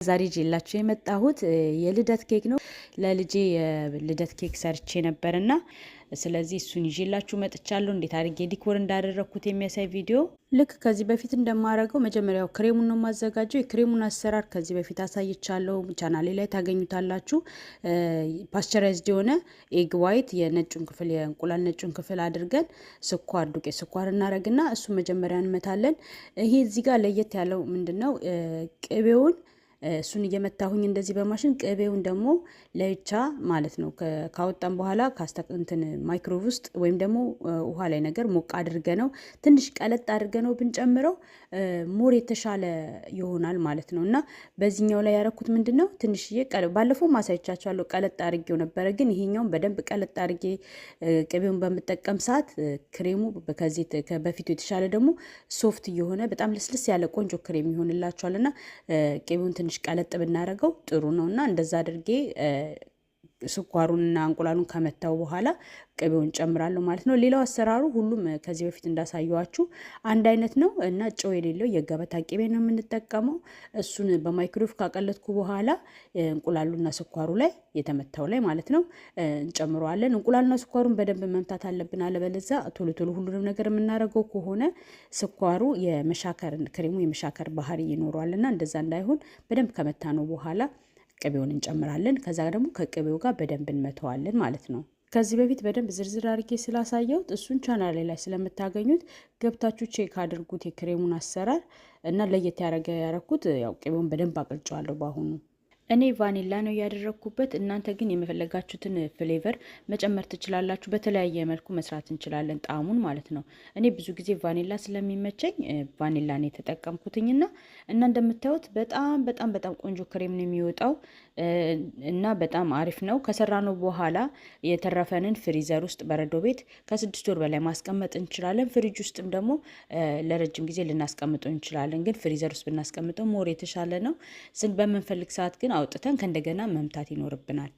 ዛሬ ይዤላችሁ የመጣሁት የልደት ኬክ ነው። ለልጄ የልደት ኬክ ሰርቼ ነበርና ስለዚህ እሱን ይዤላችሁ መጥቻለሁ። እንዴት አድርጌ ዲኮር እንዳደረኩት የሚያሳይ ቪዲዮ። ልክ ከዚህ በፊት እንደማደርገው መጀመሪያው ክሬሙን ነው የማዘጋጀው። የክሬሙን አሰራር ከዚህ በፊት አሳይቻለሁ፣ ቻናሌ ላይ ታገኙታላችሁ። ፓስቸራይዝድ የሆነ ኤግ ዋይት የነጩን ክፍል የእንቁላል ነጩን ክፍል አድርገን ስኳር ዱቄት ስኳር እናረግና እሱ መጀመሪያ እንመታለን። ይሄ እዚህ ጋር ለየት ያለው ምንድነው ቅቤውን እሱን እየመታሁኝ እንደዚህ በማሽን ቅቤውን ደግሞ ለብቻ ማለት ነው ካወጣን በኋላ ካስተንትን ማይክሮዌቭ ውስጥ ወይም ደግሞ ውሃ ላይ ነገር ሞቅ አድርገ ነው ትንሽ ቀለጥ አድርገ ነው ብንጨምረው ሞር የተሻለ ይሆናል ማለት ነው። እና በዚህኛው ላይ ያረኩት ምንድነው ትንሽዬ ባለፈው ማሳይቻችኋለሁ ቀለጥ አድርጌው ነበረ፣ ግን ይሄኛውን በደንብ ቀለጥ አድርጌ ቅቤውን በመጠቀም ሰዓት ክሬሙ ከዚህ በፊቱ የተሻለ ደግሞ ሶፍት እየሆነ በጣም ልስልስ ያለ ቆንጆ ክሬም ይሆንላችኋልና ቅቤውን ትንሽ ቀለጥ ብናደርገው ጥሩ ነውና እንደዛ አድርጌ ስኳሩንና እንቁላሉን ከመታው በኋላ ቅቤውን ጨምራለሁ ማለት ነው። ሌላው አሰራሩ ሁሉም ከዚህ በፊት እንዳሳየዋችሁ አንድ አይነት ነው እና ጨው የሌለው የገበታ ቅቤ ነው የምንጠቀመው። እሱን በማይክሮዌቭ ካቀለጥኩ በኋላ እንቁላሉና ስኳሩ ላይ የተመታው ላይ ማለት ነው እንጨምረዋለን። እንቁላሉና ስኳሩን በደንብ መምታት አለብን፣ አለበለዚያ ቶሎ ቶሎ ሁሉንም ነገር የምናደርገው ከሆነ ስኳሩ የመሻከር ክሬሙ የመሻከር ባህሪ ይኖረዋልና እንደዛ እንዳይሆን በደንብ ከመታ ነው በኋላ ቅቤውን እንጨምራለን። ከዛ ደግሞ ከቅቤው ጋር በደንብ እንመተዋለን ማለት ነው። ከዚህ በፊት በደንብ ዝርዝር አድርጌ ስላሳየሁት እሱን ቻናሌ ላይ ስለምታገኙት ገብታችሁ ቼክ አድርጉት የክሬሙን አሰራር እና ለየት ያረኩት ያው ቅቤውን በደንብ አቅልጨዋለሁ በአሁኑ። እኔ ቫኒላ ነው ያደረኩበት። እናንተ ግን የመፈለጋችሁትን ፍሌቨር መጨመር ትችላላችሁ። በተለያየ መልኩ መስራት እንችላለን ጣዕሙን ማለት ነው። እኔ ብዙ ጊዜ ቫኒላ ስለሚመቸኝ ቫኒላ ነው የተጠቀምኩትኝና እና እንደምታዩት በጣም ቆንጆ ክሬም ነው የሚወጣው እና በጣም አሪፍ ነው። ከሰራነው በኋላ የተረፈንን ፍሪዘር ውስጥ በረዶ ቤት ከ6 ወር በላይ ማስቀመጥ እንችላለን። ፍሪጅ ውስጥም ደግሞ ለረጅም ጊዜ ልናስቀምጠው እንችላለን፣ ግን ፍሪዘር ውስጥ ብናስቀምጠው ሞር የተሻለ ነው። በምንፈልግ ሰዓት ግን አውጥተን ከእንደገና መምታት ይኖርብናል።